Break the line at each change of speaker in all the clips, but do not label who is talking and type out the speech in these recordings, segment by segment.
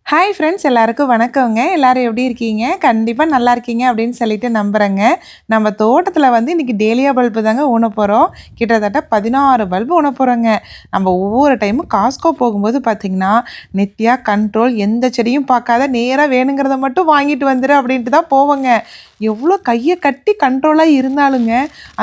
Hi friends எல்லாருக்கும் வணக்கங்க. எல்லாரும் எப்படி இருக்கீங்க? கண்டிப்பா நல்லா இருக்கீங்க அப்படின்னு சொல்லிட்டு நம்புறேங்க. நம்ம தோட்டத்துல வந்து இன்னைக்கு டேலியா பல்பு தாங்க ஊனப் போறோம். கிட்டத்தட்ட 16 பல்பு ஊனப் போறோங்க. நம்ம ஒவ்வொரு டைமும் காஸ்ட்கோ போகும்போது பார்த்தீங்கன்னா, நித்யா கண்ட்ரோல் எந்த செடியும் பார்க்காத நேரா வேணுங்கிறத மட்டும் வாங்கிட்டு வந்துரு அப்படின்ட்டு தான் போவோங்க. எவ்வளோ கைய கட்டி கண்ட்ரோலா இருந்தாலுங்க,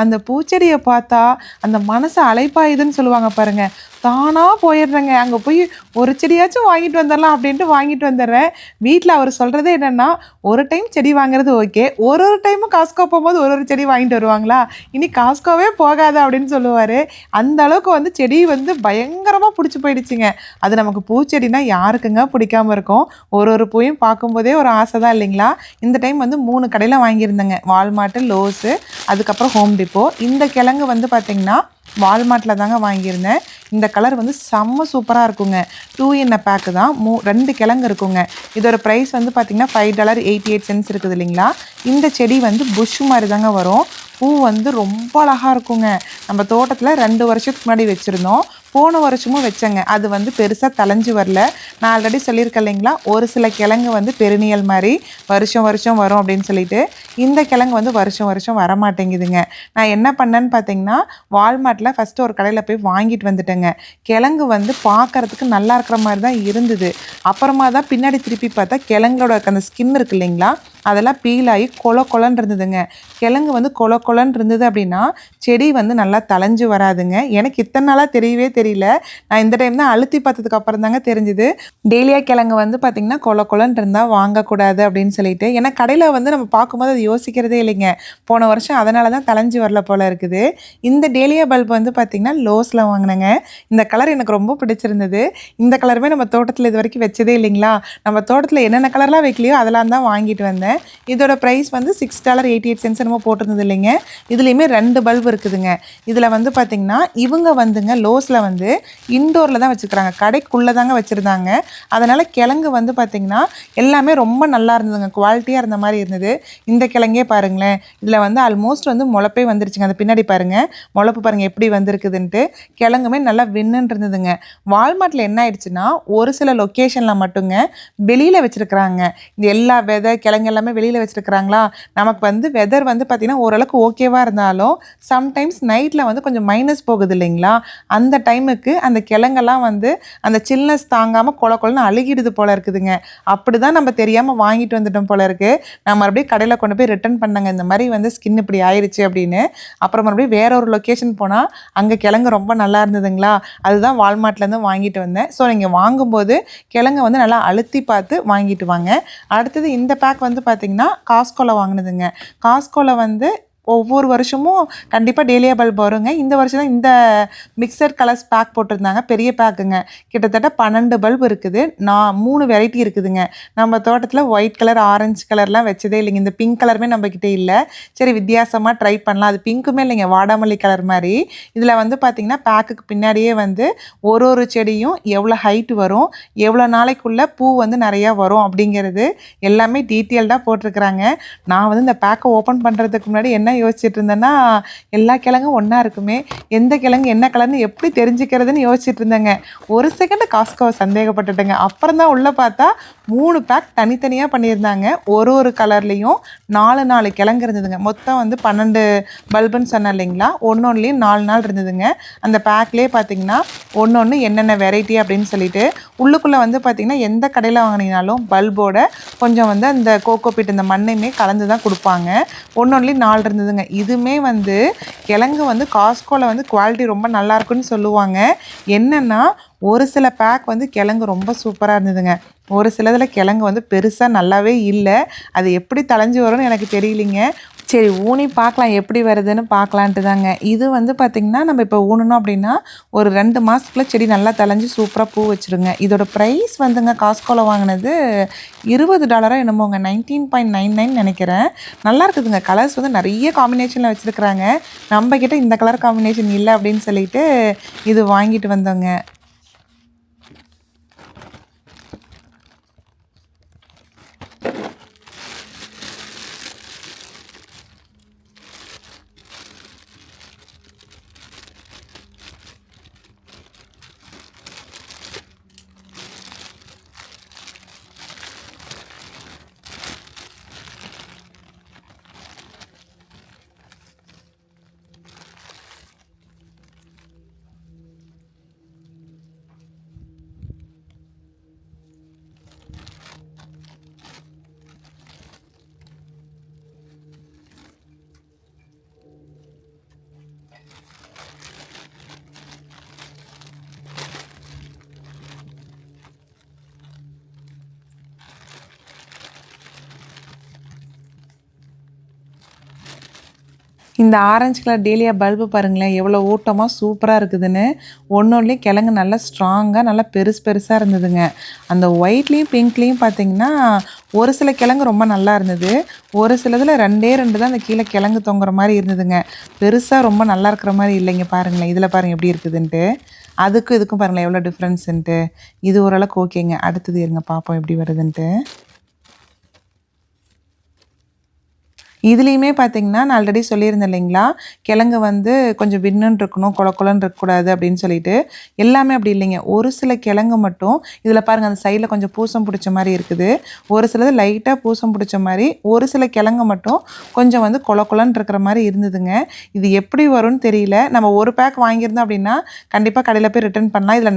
அந்த பூச்செடிய பார்த்தா அந்த மனசு அலைப்பாயுதுன்னு சொல்லுவாங்க பாருங்க. தானா போயிடுறேங்க. அங்க போய் ஒரு செடியாச்சும் வாங்கிட்டு வந்துரலாம் அப்படின்ட்டு வாங்கிட்டு வந்துடுறேன். வீட்ல அவரு சொல்றதே என்னன்னா, "ஒரு டைம் செடி வாங்குறது ஓகே. ஒரு ஒரு டைமும் காஸ்ட்கோ போம்போது ஒரு ஒரு செடி வாங்கிட்டு வருவாங்களா? இனி காஸ்ட்கோவே போகாத" அப்படின்னு சொல்லுவாரு. அந்த அளவுக்கு வந்து செடி வந்து பயங்கரமா புடிச்சு போயிடுச்சுங்க. அது நமக்கு பூச்செடினா யாருக்குங்க பிடிக்காம இருக்கும்? ஒரு ஒரு பூவையும் பார்க்கும்போதே ஒரு ஆசை தான் இல்லைங்களா? இந்த டைம் வந்து 3 கடையில வாங்கியிருந்தேங்க. வால்மார்ட், லோஸு, அதுக்கப்புறம் ஹோம் டிப்போ. இந்த கிழங்கு வந்து பார்த்தீங்கன்னா, வால்மார்ட்ல தாங்க வாங்கியிருந்தேன். இந்த கலர் வந்து செம்ம சூப்பரா இருக்குங்க. 2 இன் அ பேக்கு தான். 2 கிழங்கு இருக்குங்க. இதோட பிரைஸ் வந்து பார்த்தீங்கன்னா, $5.88 இருக்குது இல்லைங்களா? இந்த செடி வந்து புஷ் மாரி தாங்க வரும். பூ வந்து ரொம்ப அழகா இருக்குங்க. நம்ம தோட்டத்துல 2 வருஷத்துக்கு முன்னாடி வச்சிருந்தோம். போன வருஷமும் வச்சேங்க. அது வந்து பெருசா தழைஞ்சு வரல. நான் ஆல்ரெடி சொல்லியிருக்கேன் இல்லைங்களா? ஒரு சில கிழங்கு வந்து பெரினியல் மாரி வருஷம் வருஷம் வரும் அப்படின்னு சொல்லிட்டு. இந்த கிழங்கு வந்து வருஷம் வருஷம் வரமாட்டேங்குதுங்க. நான் என்ன பண்ணேன்னு பார்த்தீங்கன்னா, வால்மார்ட்ல ஃபர்ஸ்ட்டு ஒரு கடையில போய் வாங்கிட்டு வந்துட்டேங்க. கிழங்கு வந்து பார்க்கறதுக்கு நல்லா இருக்கிற மாரி தான் இருந்தது. அப்புறமா தான் பின்னாடி திருப்பி பார்த்தா கிழங்கோட அந்த ஸ்கின் இருக்கு இல்லைங்களா? அதெல்லாம் பீல் ஆகி கொல கொலன்னு இருந்ததுங்க. கிழங்கு வந்து கொல கொலன்னு இருந்தது அப்படின்னா, செடி வந்து நல்லா தழைஞ்சு வராதுங்க. எனக்கு இத்தன நாளா தெரியவே தெரியல. நான் இந்த டைம் தான் அழுத்தி பார்த்ததுக்கு அப்புறம் தாங்க தெரிஞ்சுது. டேலியா கிழங்கு வந்து பார்த்தீங்கன்னா, கொல கொலன்னு இருந்தா வாங்கக்கூடாது அப்படின்னு சொல்லிட்டு. ஏன்னா கடையில வந்து நம்ம பார்க்கும்போது அது யோசிக்கிறதே இல்லைங்க. போன வருஷம் அதனால தான் தழைஞ்சு வரல போல இருக்குது. இந்த டேலியா பல்ப் வந்து பார்த்தீங்கன்னா, லோஸ்ல வாங்குனேங்க. இந்த கலர் எனக்கு ரொம்ப பிடிச்சிருந்தது. இந்த கலருமே நம்ம தோட்டத்தில இதுவரைக்கும் வச்சதே இல்லைங்களா? நம்ம தோட்டத்தில என்னென்ன கலர்லாம் வைக்கலையோ அதெல்லாம் தான் வாங்கிட்டு வந்தேன். இதோட பிரைஸ் வந்து $6.88 என்னமோ போட்டிருந்தது இல்லைங்க. இதுலயுமே 2 பல்ப் இருக்குதுங்க. இதுல வந்து பார்த்தீங்கன்னா, இவங்க வந்துங்க லோஸ்ல வந்து இன்டோர்ல தான் வச்சுருக்காங்க. கடைக்குள்ள தாங்க வச்சிருந்தாங்க. அதனால கிழங்கு வந்து பார்த்தீங்கன்னா, எல்லாமே ரொம்ப நல்லா இருந்ததுங்க. குவாலிட்டியா இருந்த மாரி இருந்தது. இந்த கிழங்கே பாருங்களேன். இதுல வந்து ஆல்மோஸ்ட் வந்து முளப்பே வந்துருச்சுங்க. அந்த பின்னாடி பாருங்க. முளப்பு பாருங்க எப்படி வந்திருக்குதுன்ட்டு. கிழங்குமே நல்லா வின்னுன்னு இருந்ததுங்க. வால்மார்ட்ல என்ன ஆயிடுச்சுன்னா, ஒரு சில லொக்கேஷன்ல மட்டுங்க வெளியில வச்சிருக்கிறாங்க. இந்த எல்லா விதை, கிழங்கு எல்லாமே வெளியில வச்சிருக்கிறாங்களா, நமக்கு வந்து வெதர் வந்து பார்த்தீங்கன்னா, ஓரளவுக்கு ஓகேவா இருந்தாலும், சம்டைம்ஸ் நைட்ல வந்து கொஞ்சம் மைனஸ் போகுது இல்லைங்களா? அந்த டைமுக்கு அந்த கிழங்கெல்லாம் வந்து அந்த சில்னஸ் தாங்காம கொல கொலன்னு அழுகிடுது போல இருக்குதுங்க. அப்படிதான் நம்ம தெரியாம வாங்கிட்டு வந்துட்டோம் போல இருக்கு. நான் மறுபடியும் கடையில கொண்டு போய் ரிட்டர்ன் பண்ணேங்க. இந்த மாரி வந்து ஸ்கின் இப்படி ஆயிருச்சு அப்படின்னு. அப்புறம் மறுபடியும் வேற ஒரு லொக்கேஷன் போனா, அங்க கிழங்கு ரொம்ப நல்லா இருந்ததுங்களா, அதுதான் வால்மார்ட்லேருந்து வாங்கிட்டு வந்தேன். ஸோ நீங்க வாங்கும்போது கிழங்க வந்து நல்லா அழுத்தி பார்த்து வாங்கிட்டு வாங்க. அடுத்தது இந்த பேக் வந்து பார்த்தீங்கன்னா, காஸ்ட்கோல வாங்குனதுங்க. காஸ்ட்கோல வந்து ஒவ்வொரு வருஷமும் கண்டிப்பா டேலியா பல்ப் வருங்க. இந்த வருஷம் தான் இந்த மிக்ஸட் கலர்ஸ் பேக் போட்டிருந்தாங்க. பெரிய பேக்குங்க. கிட்டத்தட்ட 12 பல்ப் இருக்குது. 3 வெரைட்டி இருக்குதுங்க. நம்ம தோட்டத்தில ஒயிட் கலர், ஆரஞ்சு கலர்லாம் வச்சதே இல்லைங்க. இந்த பிங்க் கலருமே நம்மகிட்ட இல்ல. சரி வித்தியாசமா ட்ரை பண்ணலாம். அது பிங்க்குமே இல்லைங்க. வாடாமல்லி கலர் மாரி. இதில வந்து பார்த்தீங்கன்னா, பேக்குக்கு பின்னாடியே வந்து ஒரு ஒரு செடியும் எவ்வளோ ஹைட் வரும், எவ்வளோ நாளைக்குள்ள பூ வந்து நெறையா வரும் அப்படிங்கிறது எல்லாமே டீட்டெயில்டா போட்டிருக்கிறாங்க. நான் வந்து இந்த பேக்க ஓப்பன் பண்றதுக்கு முன்னாடி என்ன யோசிச்சுட்டு இருந்தேன்னா, எல்லா கிழங்கும் ஒண்ணா இருக்குமே, எந்த கிழங்கு என்ன கலர்ன்னு எப்படி தெரிஞ்சுக்கிறதுன்னு யோசிச்சுட்டு இருந்தேங்க. ஒரு செகண்ட் காஸ்ட்கோவ சந்தேகப்பட்டுட்டேங்க. அப்புறம் தான் உள்ள பார்த்தா 3 பேக் தனித்தனியா பண்ணியிருந்தாங்க. ஒரு ஒரு கலர்லயும் 4, 4 கிழங்கு இருந்ததுங்க. மொத்தம் வந்து 12 பல்புன்னு சொன்னேன் இல்லைங்களா? ஒண்ணொன்லயும் 4 4 இருந்ததுங்க. அந்த பேக்லயே பார்த்தீங்கன்னா, ஒண்ணொண்ணு என்னென்ன வெரைட்டி அப்படின்னு சொல்லிட்டு, உள்ளுக்குள்ள வந்து பார்த்தீங்கன்னா, எந்த கடையில வாங்குனீங்கனாலும் பல்போட கொஞ்சம் வந்து அந்த கோகோபீட் இந்த மண்ணையுமே கலந்து தான் குடுப்பாங்க. ஒண்ணொன்லயும் 4 இருந்ததுங்க. இதுமே வந்து கிழங்கு வந்து காஸ்ட்கோல வந்து குவாலிட்டி ரொம்ப நல்லாருக்குன்னு சொல்லுவாங்க. என்னன்னா, ஒரு சில பேக் வந்து கிழங்கு ரொம்ப சூப்பரா இருந்ததுங்க. ஒரு சிலதுல கிழங்கு வந்து பெருசா நல்லாவே இல்ல. அது எப்படி தளைஞ்சு வரும்னு எனக்கு தெரியலைங்க. சரி ஊனி பார்க்கலாம் எப்படி வருதுன்னு பார்க்கலான்ட்டு தாங்க. இது வந்து பார்த்திங்கன்னா, நம்ம இப்போ ஊனுனோம் அப்படின்னா, ஒரு 2 மாசத்துக்குள்ள செடி நல்லா தழைஞ்சு சூப்பரா பூ வச்சுருங்க. இதோட ப்ரைஸ் வந்துங்க காஸ்ட்கோல வாங்குனது $20 என்னமோங்க. 19.99 நெனைக்கிறேன். நல்லா இருக்குதுங்க. கலர்ஸ் வந்து நெறைய காம்பினேஷன்ல வச்சிருக்கிறாங்க. நம்ம கிட்ட இந்த கலர் காம்பினேஷன் இல்ல அப்படின்னு சொல்லிட்டு, இது வாங்கிட்டு வந்தோங்க. இந்த ஆரஞ்சு கலர் டேலியா பல்பு பாருங்களேன் எவ்வளோ ஊட்டமாக சூப்பராக இருக்குதுன்னு. ஒன்றுலேயும் கிழங்கு நல்லா ஸ்ட்ராங்காக நல்லா பெருசாக இருந்ததுங்க. அந்த ஒயிட்லேயும் பிங்க்லேயும் பார்த்தீங்கன்னா ஒரு சில கிழங்கு ரொம்ப நல்லா இருந்தது. ஒரு சிலதில் 2 தான் அந்த கீழே கிழங்கு தொங்குற மாதிரி இருந்ததுங்க. பெருசாக ரொம்ப நல்லா இருக்கிற மாதிரி இல்லைங்க. பாருங்களேன் இதில் பாருங்கள் எப்படி இருக்குதுன்ட்டு. அதுக்கும் இதுக்கும் பாருங்களேன் எவ்வளோ டிஃப்ரென்ஸுன்ட்டு. இது ஓரளவுக்கு ஓகேங்க. அடுத்தது இருங்க பார்ப்போம் எப்படி வருதுன்ட்டு. இதுலேயுமே பார்த்தீங்கன்னா நான் ஆல்ரெடி சொல்லியிருந்தேன் இல்லைங்களா, கிழங்கு வந்து கொஞ்சம் விண்ணுன்னு இருக்கணும், கொலன்னு இருக்கக்கூடாது அப்படின்னு சொல்லிட்டு. எல்லாமே அப்படி இல்லைங்க. ஒரு சில கிழங்கு மட்டும் இதில் பாருங்கள் அந்த சைடில் கொஞ்சம் பூசம் பிடிச்ச மாதிரி இருக்குது. ஒரு சிலது லைட்டாக பூசம் பிடிச்ச மாதிரி, ஒரு சில கிழங்கு மட்டும் கொஞ்சம் வந்து கொலன்னு இருக்கிற மாதிரி இருந்ததுங்க. இது எப்படி வரும்னு தெரியல. நம்ம ஒரு பேக் வாங்கியிருந்தோம் அப்படின்னா கண்டிப்பாக கடையில் போய் ரிட்டர்ன் பண்ணலாம். இதில்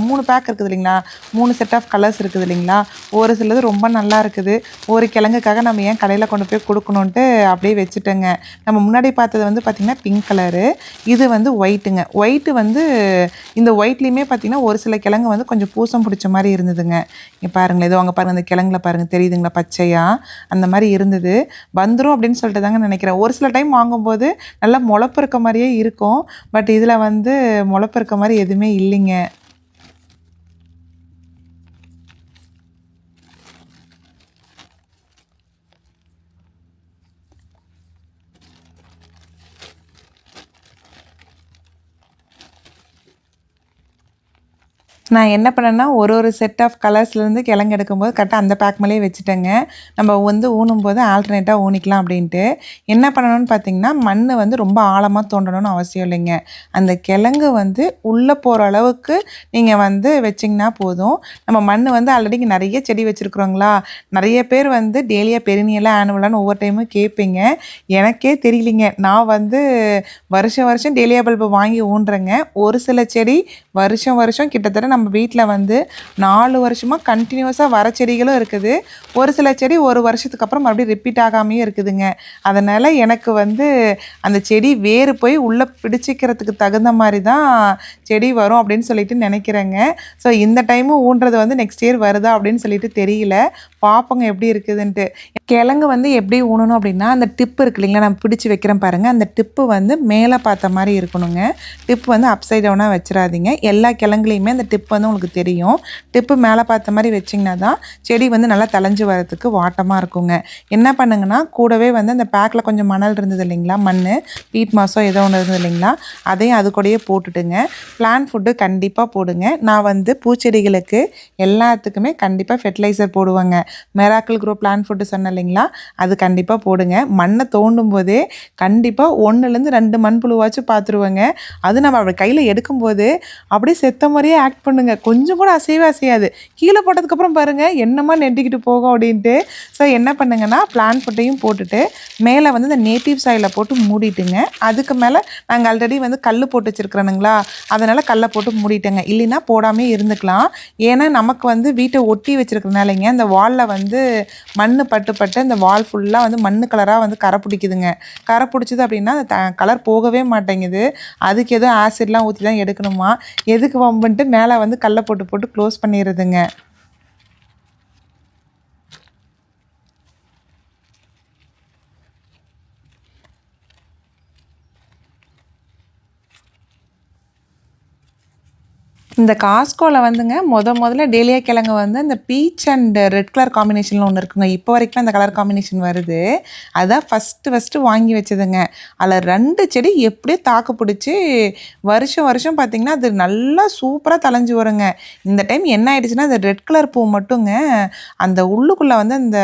3 பேக் இருக்குது இல்லைங்களா, 3 செட் ஆஃப் கலர்ஸ் இருக்குது இல்லைங்களா. ஒரு சிலது ரொம்ப நல்லா இருக்குது. ஒரு கிழங்குக்காக நம்ம ஏன் கடையில் கொண்டு போய் கொடுக்கணுன்ட்டு அப்படியே வச்சுட்டேங்க. நம்ம முன்னாடி பார்த்தது வந்து பார்த்திங்கன்னா பிங்க் கலரு, இது வந்து ஒயிட்டுங்க. ஒயிட்டு வந்து இந்த ஒயிட்லேயுமே பார்த்திங்கன்னா ஒரு சில கிழங்கு வந்து கொஞ்சம் பூசம் பிடிச்ச மாதிரி இருந்ததுங்க. இங்கே பாருங்களேன், ஏதோ அங்கே பாருங்கள் அந்த கிழங்குல பாருங்கள் தெரியுதுங்களா பச்சையாக அந்த மாதிரி இருந்தது. வந்துடும் அப்படின்னு சொல்லிட்டு தாங்க நினைக்கிறேன். ஒரு சில டைம் வாங்கும்போது நல்லா முளப்பு இருக்க மாதிரியே இருக்கும். பட் இதில் வந்து முளப்பு இருக்க மாதிரி எதுவுமே இல்லைங்க. நான் என்ன பண்ணேன்னா ஒரு செட் ஆஃப் கலர்ஸ்லேருந்து கிழங்கு எடுக்கும்போது கரெக்டாக அந்த பேக் மேலேயே வச்சுட்டேங்க. நம்ம வந்து ஊனும்போது ஆல்டர்னேட்டாக ஊனிக்கலாம் அப்படின்ட்டு. என்ன பண்ணணும்னு பார்த்தீங்கன்னா, மண் வந்து ரொம்ப ஆழமாக தோண்டணும்னு அவசியம் இல்லைங்க. அந்த கிழங்கு வந்து உள்ளே போகிற அளவுக்கு நீங்கள் வந்து வச்சிங்கன்னா போதும். நம்ம மண் வந்து ஆல்ரெடி இங்கே நிறைய செடி வச்சுருக்குறோங்களா, நிறைய பேர் வந்து டேலியா பெரினியெல்லாம் ஆனுவலான்னு ஒவ்வொரு டைமும் கேட்பீங்க. எனக்கே தெரியலிங்க. நான் வந்து வருஷம் டேலியா பல்பு வாங்கி ஊன்றேங்க. ஒரு சில செடி வருஷம் கிட்டத்தட்ட நம்ம வீட்டில் வந்து 4 வருஷமாக கண்டினியூஸாக வர செடிகளும் இருக்குது. ஒரு சில செடி ஒரு வருஷத்துக்கு அப்புறம் மறுபடியும் ரிப்பீட் ஆகாமையே இருக்குதுங்க. அதனால் எனக்கு வந்து அந்த செடி வேறு போய் உள்ளே பிடிச்சிக்கிறதுக்கு தகுந்த மாதிரி தான் செடி வரும் அப்படின்னு சொல்லிட்டு நினைக்கிறேங்க. ஸோ இந்த டைமும் ஊன்றது வந்து நெக்ஸ்ட் இயர் வருதா அப்படின்னு சொல்லிட்டு தெரியல. பார்ப்போங்க எப்படி இருக்குதுன்ட்டு. கிழங்கு வந்து எப்படி ஊனணும் அப்படின்னா, அந்த டிப்பு இருக்கு இல்லைங்களா, நம்ம பிடிச்சி வைக்கிறேன் பாருங்கள், அந்த டிப்பு வந்து மேலே பார்த்த மாதிரி இருக்கணுங்க. டிப்பு வந்து அப்சைட் டவுனாக வச்சிடாதீங்க. எல்லா கிழங்குலையுமே அந்த டிப் வந்து உங்களுக்கு தெரியும். டிப்பு மேலே பார்த்த மாதிரி வச்சிங்கன்னா தான் செடி வந்து நல்லா தளைஞ்சு வரதுக்கு வாட்டமாக இருக்குங்க. என்ன பண்ணுங்கன்னா, கூடவே வந்து அந்த பேக்கில் கொஞ்சம் மணல் இருந்தது இல்லைங்களா, மண் பீட் மாசோ ஏதோ ஒன்று இருந்தது இல்லைங்களா, அதையும் அது கூடயே போட்டுட்டுங்க. பிளான்ட் ஃபுட்டு கண்டிப்பாக போடுங்க. நான் வந்து பூச்செடிகளுக்கு எல்லாத்துக்குமே கண்டிப்பாக ஃபெர்டிலைசர் போடுவேங்க. மெராக்கிள் க்ரோ பிளான்ட் ஃபுட்டு சொன்னேன் இல்லைங்களா, அது கண்டிப்பாக போடுங்க. மண்ணை தோண்டும் போதே கண்டிப்பாக 1லேருந்து 2 மண்புழுவாச்சும் பார்த்துருவேங்க. அது நம்ம அப்படி கையில் எடுக்கும்போது அப்படியே செத்த மாதிரியே ஆக்ட் பண்ணுங்க. கொஞ்சம் கூட அசையவே அசையாது. கீழே போட்டதுக்கப்புறம் பாருங்கள் என்னமா நெட்டிக்கிட்டு போகும் அப்படின்ட்டு. ஸோ என்ன பண்ணுங்கன்னா, பிளான்ட் ஃபுட்டையும் போட்டுட்டு மேலே வந்து இந்த நேட்டிவ் சாயிலை போட்டு மூடிட்டுங்க. அதுக்கு மேலே நாங்கள் ஆல்ரெடி வந்து கல் போட்டு வச்சுருக்குறோனுங்களா, அதனால் கல்லை போட்டு மூடிட்டேங்க. இல்லைன்னா போடாமே இருந்துக்கலாம். ஏன்னா நமக்கு வந்து வீட்டை ஒட்டி வச்சுருக்கிறனாலங்க அந்த வாலில் வந்து மண் பட்டு அந்த வால் ஃபுல்லாக வந்து மண் கலராக வந்து கரை பிடிக்குதுங்க. கரை பிடிச்சிது அப்படின்னா அந்த கலர் போகவே மாட்டேங்குது. அதுக்கு எதுவும் ஆசிட்லாம் ஊற்றி தான் எடுக்கணுமா, எதுக்கு வம்புன்ட்டு மேலே வந்து கல்லை போட்டு க்ளோஸ் பண்ணிடுறதுங்க. இந்த காஸ்கோவில் வந்துங்க முதல்ல டேலியா கிழங்கு வந்து இந்த பீச் அண்ட் ரெட் கலர் காம்பினேஷனில் ஒன்று இருக்குங்க. இப்போ வரைக்கும் அந்த கலர் காம்பினேஷன் வருது. அதான் ஃபஸ்ட்டு வாங்கி வச்சதுங்க. அதில் 2 செடி எப்படியே தாக்கு பிடிச்சி வருஷம் பார்த்திங்கன்னா அது நல்லா சூப்பராக தளைஞ்சு வருங்க. இந்த டைம் என்ன ஆகிடுச்சுன்னா, அந்த ரெட் கலர் பூ மட்டுங்க அந்த உள்ளுக்குள்ளே வந்து அந்த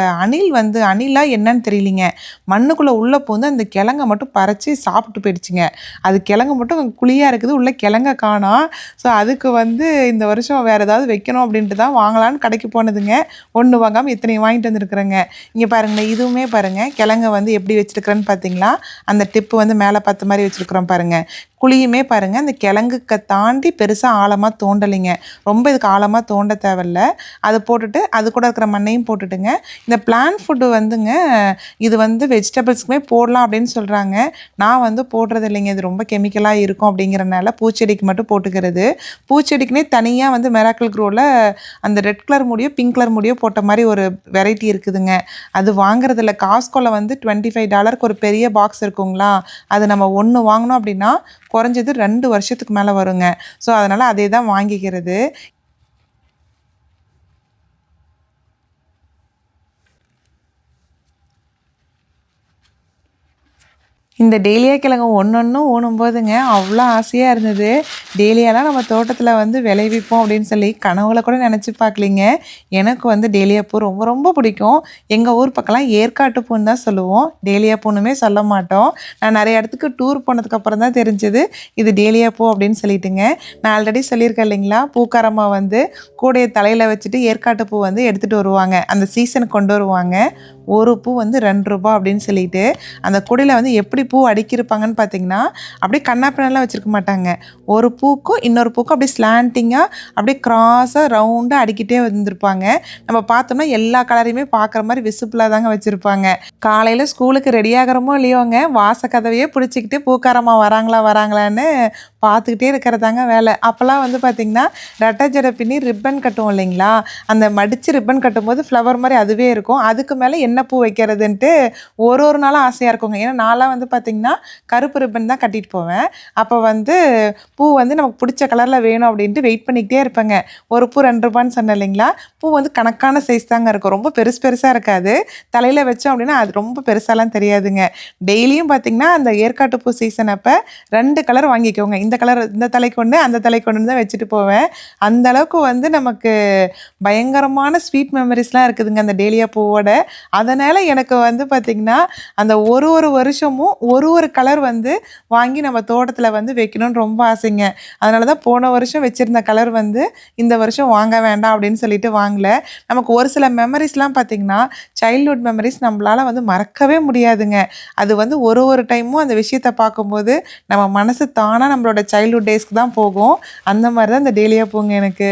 அணிலாக என்னன்னு தெரியலிங்க, மண்ணுக்குள்ளே உள்ளே பூந்து அந்த கிழங்கை மட்டும் பறித்து சாப்பிட்டு போயிடுச்சுங்க. அது கிழங்கு மட்டும் குழியாக இருக்குது, உள்ளே கிழங்க காணோம். ஸோ அதுக்கு வந்து இந்த வருஷம் வேறு ஏதாவது வைக்கணும் அப்படின்ட்டு தான் வாங்கலான்னு கடைக்கு போனதுங்க. ஒன்று வாங்காமல் இத்தனை வாங்கிட்டு வந்துருக்குறேங்க. இங்கே பாருங்களேன், இதுவுமே பாருங்கள் கிழங்க வந்து எப்படி வச்சுருக்குறேன்னு பார்த்தீங்களா, அந்த டிப்பு வந்து மேலே பார்த்த மாதிரி வச்சுருக்குறோம் பாருங்கள். குழியுமே பாருங்கள் அந்த கிழங்குக்க தாண்டி பெருசாக ஆழமாக தோண்டலைங்க. ரொம்ப இதுக்கு ஆழமாக தோண்ட தேவையில்ல. அதை போட்டுட்டு அது கூட இருக்கிற மண்ணையும் போட்டுட்டுங்க. இந்த பிளான்ட் ஃபுட்டு வந்துங்க இது வந்து வெஜிடபிள்ஸ்க்குமே போடலாம் அப்படின்னு சொல்கிறாங்க. நான் வந்து போடுறது இல்லைங்க. இது ரொம்ப கெமிக்கலாக இருக்கும் அப்படிங்கிறனால பூச்செடிக்கு மட்டும் போட்டுக்கிறது. பூச்செடிக்குனே தனியாக வந்து மிராக்கிள் க்ரோவில் அந்த ரெட் கலர் மூடியோ பிங்க் கலர் மூடியோ போட்ட மாதிரி ஒரு வெரைட்டி இருக்குதுங்க. அது வாங்குறதில்ல. காஸ்கோவில் வந்து $25 ஒரு பெரிய பாக்ஸ் இருக்குங்களா, அது நம்ம ஒன்று வாங்கினோம் அப்படின்னா குறைஞ்சது 2 வருஷத்துக்கு மேலே வருங்க. ஸோ அதனால் அதே தான் வாங்கிக்கிறது. இந்த டேலியா கிழங்கு ஒன்னொன்னும் ஊனும்போதுங்க அவ்வளோ ஆசையாக இருந்தது. டேலியாலாம் நம்ம தோட்டத்தில் வந்து விளைவிப்போம் அப்படின்னு சொல்லி கனவுல கூட நினச்சி பார்க்கலிங்க. எனக்கு வந்து டேலியா பூ ரொம்ப ரொம்ப பிடிக்கும். எங்கள் ஊர் பக்கம்லாம் ஏற்காட்டு பூன்னு தான் சொல்லுவோம், டேலியா பூனுமே சொல்ல மாட்டோம். நான் நிறைய இடத்துக்கு டூர் போனதுக்கப்புறம் தான் தெரிஞ்சது இது டேலியா பூ அப்படின்னு சொல்லிட்டுங்க. நான் ஆல்ரெடி சொல்லியிருக்கேன் இல்லைங்களா, பூக்காரம்மா வந்து கூடைய தலையில் வச்சுட்டு ஏற்காட்டு பூ வந்து எடுத்துகிட்டு வருவாங்க, அந்த சீசனுக்கு கொண்டு வருவாங்க. ஒரு பூ வந்து ₹2 அப்படின்னு சொல்லிட்டு அந்த கூடையில் வந்து எப்படி பூ அடுக்கியிருப்பாங்கன்னு பார்த்தீங்கன்னா, அப்படியே கண்ணாப்பின்னெல்லாம் வச்சுருக்க மாட்டாங்க. ஒரு பூக்கும் இன்னொரு பூக்கும் அப்படியே ஸ்லாண்டிங்காக அப்படியே க்ராஸாக ரவுண்டாக அடுக்கிட்டே வந்திருப்பாங்க. நம்ம பார்த்தோம்னா எல்லா கலரையுமே பார்க்குற மாதிரி விசிபிளாக தாங்க வச்சுருப்பாங்க. காலையில் ஸ்கூலுக்கு ரெடி ஆகிறோமோ இல்லையோங்க, வாசக்கதவையே பிடிச்சிக்கிட்டு பூக்காரம்மா வராங்களான்னு பார்த்துக்கிட்டே இருக்கிறதாங்க வேலை. அப்போல்லாம் வந்து பார்த்திங்கன்னா ரெட்டை ஜடை பின்னி ரிப்பன் கட்டுவோம் இல்லைங்களா, அந்த மடித்து ரிப்பன் கட்டும்போது ஃப்ளவர் மாதிரி அதுவே இருக்கும். அதுக்கு மேலே என்ன பூ வைக்கிறதுன்ட்டு ஒரு நாளும் ஆசையாக இருக்குங்க. ஏன்னா நான்லாம் வந்து பார்த்திங்கன்னா கருப்பு ரிப்பன் தான் கட்டிட்டு போவேன். அப்போ வந்து பூ வந்து நமக்கு பிடிச்ச கலரில் வேணும் அப்படின்ட்டு வெயிட் பண்ணிக்கிட்டே இருப்பேங்க. ஒரு பூ ₹2 சொன்னேன் இல்லைங்களா, பூ வந்து கணக்கான சைஸ் தாங்க இருக்கும், ரொம்ப பெருசாக இருக்காது. தலையில் வச்சோம் அப்படின்னா அது ரொம்ப பெருசாலாம் தெரியாதுங்க. டெய்லியும் பார்த்திங்கன்னா அந்த ஏற்காட்டு பூ சீசன் அப்போ 2 கலர் வாங்கிக்கோங்க. இந்த கலர் இந்த தலைக்கு ஒன்று அந்த தலைக்கு ஒன்று தான் வச்சுட்டு போவேன். அந்த அளவுக்கு வந்து நமக்கு பயங்கரமான ஸ்வீட் மெமரிஸ்லாம் இருக்குதுங்க அந்த டேலியா பூவோட. அதனால் எனக்கு வந்து பார்த்திங்கன்னா அந்த ஒரு வருஷமும் ஒரு கலர் வந்து வாங்கி நம்ம தோட்டத்தில் வந்து வைக்கணும்னு ரொம்ப ஆசைங்க. அதனால தான் போன வருஷம் வச்சுருந்த கலர் வந்து இந்த வருஷம் வாங்க வேண்டாம் அப்படின்னு சொல்லிட்டு வாங்கல. நமக்கு ஒரு சில மெமரிஸ்லாம் பார்த்திங்கன்னா சைல்ட்ஹுட் மெமரிஸ் நம்மளால் வந்து மறக்கவே முடியாதுங்க. அது வந்து ஒரு டைமும் அந்த விஷயத்தை பார்க்கும்போது நம்ம மனசு தானாக நம்மளோட சைல்ட்ஹுட் டேஸ்க்கு தான் போகும். அந்த மாதிரி தான் இந்த டேலியா பூங்க எனக்கு.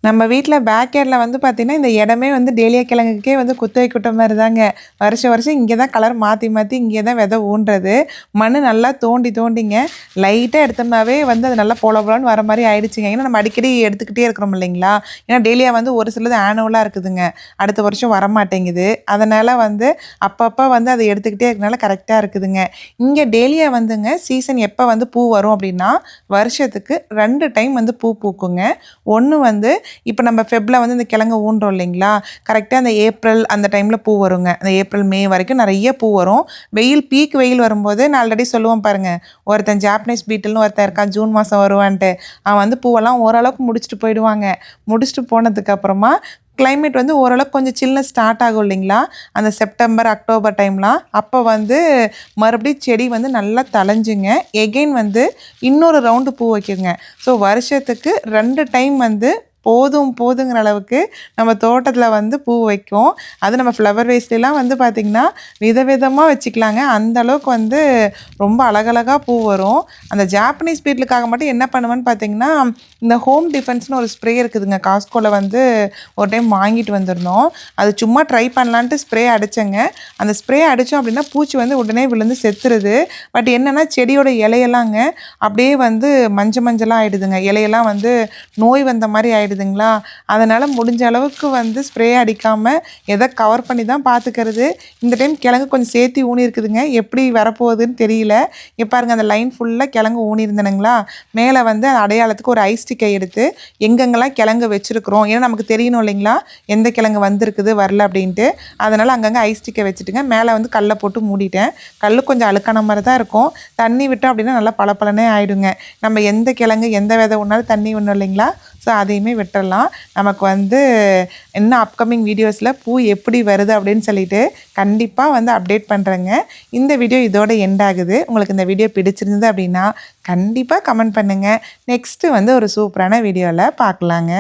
நம்ம வீட்டில் பேக் யார்டில் வந்து பார்த்திங்கன்னா இந்த இடமே வந்து டேலியா கிழங்குக்கே வந்து குத்தகை குட்ட மாதிரி தாங்க. வருஷம் இங்கே தான் கலர் மாற்றி இங்கே தான் விதை ஊன்றது. மண் நல்லா தோண்டிங்க லைட்டாக எடுத்தோம்னாவே வந்து அது நல்லா போலன்னு வர மாதிரி ஆயிடுச்சுங்க. ஏன்னா நம்ம அடிக்கடி எடுத்துக்கிட்டே இருக்கிறோம் இல்லைங்களா. ஏன்னா டேலியா வந்து ஒரு சிலது ஆனுவலாக இருக்குதுங்க, அடுத்த வருஷம் வரமாட்டேங்குது. அதனால் வந்து அப்பப்போ வந்து அதை எடுத்துக்கிட்டே இருக்கனால கரெக்டாக இருக்குதுங்க. இங்கே டேலியா வந்துங்க சீசன் எப்போ வந்து பூ வரும் அப்படின்னா வருஷத்துக்கு 2 டைம் வந்து பூ பூக்குங்க. ஒன்று வந்து இப்போ நம்ம ஃபெப்ல வந்து இந்த கிழங்கு ஊன்றோம் இல்லைங்களா, கரெக்டாக அந்த ஏப்ரல் அந்த டைமில் பூ வருங்க. அந்த ஏப்ரல் மே வரைக்கும் நிறைய பூ வரும். பீக் வெயில் வரும்போது நான் ஆல்ரெடி சொல்லுவேன் பாருங்கள், ஒருத்தன் ஜாப்பனீஸ் பீட்டில்னு ஒருத்தன் இருக்கான், ஜூன் மாதம் வருவான்ட்டு. அவன் வந்து பூவெல்லாம் ஓரளவுக்கு முடிச்சுட்டு போயிடுவாங்க. முடிச்சுட்டு போனதுக்கப்புறமா கிளைமேட் வந்து ஓரளவுக்கு கொஞ்சம் சில்னஸ் ஸ்டார்ட் ஆகும் இல்லைங்களா, அந்த செப்டம்பர் அக்டோபர் டைம்லாம். அப்போ வந்து மறுபடியும் செடி வந்து நல்லா தழைஞ்சுங்க எகெயின் வந்து இன்னொரு ரவுண்டு பூ வைக்குங்க. ஸோ வருஷத்துக்கு 2 டைம் வந்து போதும் போதுங்கிற அளவுக்கு நம்ம தோட்டத்தில் வந்து பூ வைக்கும். அது நம்ம ஃப்ளவர் வேஸ்ட்லாம் வந்து பார்த்திங்கன்னா விதவிதமாக வச்சுக்கலாங்க. அந்த அளவுக்கு வந்து ரொம்ப அழகழகாக பூ வரும். அந்த ஜாப்பனீஸ் பீட்லுக்காக மட்டும் என்ன பண்ணுவேன்னு பார்த்தீங்கன்னா, இந்த ஹோம் டிஃபென்ஸ்னு ஒரு ஸ்ப்ரே இருக்குதுங்க. காஸ்கோவில் வந்து ஒரு டைம் வாங்கிட்டு வந்திருந்தோம். அது சும்மா ட்ரை பண்ணலான்ட்டு ஸ்ப்ரே அடித்தேங்க. அந்த ஸ்ப்ரே அடித்தோம் அப்படின்னா பூச்சி வந்து உடனே விழுந்து செத்துருது. பட் என்னென்னா செடியோட இலையெல்லாங்க அப்படியே வந்து மஞ்சளாக ஆகிடுதுங்க. இலையெல்லாம் வந்து நோய் வந்த மாதிரி ஆகிடுதுங்களா. அதனால் முடிஞ்ச அளவுக்கு வந்து ஸ்ப்ரே அடிக்காமல் எதை கவர் பண்ணி தான் பார்த்துக்கிறது. இந்த டைம் கிழங்கு கொஞ்சம் சேர்த்து ஊனி இருக்குதுங்க. எப்படி வரப்போகுதுன்னு தெரியல. இப்போ பாருங்க அந்த லைன் ஃபுல்லாக கிழங்கு ஊனியிருந்தனுங்களா. மேலே வந்து அடையாளத்துக்கு ஒரு ஐஸ் ஸ்டிக்கை எடுத்து எங்கெங்கெல்லாம் கிழங்கு வச்சுருக்குறோம், ஏன்னா நமக்கு தெரியணும் இல்லைங்களா எந்த கிழங்கு வந்திருக்குது வரல அப்படின்ட்டு. அதனால் அங்கங்கே ஐஸ் ஸ்டிக்கை வச்சுட்டுங்க மேலே வந்து கல்லை போட்டு மூடிட்டேன். கல் கொஞ்சம் அழுக்கான மாதிரி தான் இருக்கும். தண்ணி விட்டோம் அப்படின்னா நல்லா பளபளனே ஆகிடுங்க. நம்ம எந்த கிழங்கு எந்த விதை ஒன்றாலும் தண்ணி விடணும் இல்லைங்களா. ஸோ அதையுமே விட்டுடலாம். நமக்கு வந்து இன்னும் அப்கமிங் வீடியோஸில் பூ எப்படி வருது அப்படின்னு சொல்லிட்டு கண்டிப்பாக வந்து அப்டேட் பண்ணுறேங்க. இந்த வீடியோ இதோட எண்ட் ஆகுது. உங்களுக்கு இந்த வீடியோ பிடிச்சிருந்தது அப்படின்னா கண்டிப்பாக கமெண்ட் பண்ணுங்கள். நெக்ஸ்ட்டு வந்து ஒரு சூப்பரான வீடியோவில் பார்க்கலாங்க.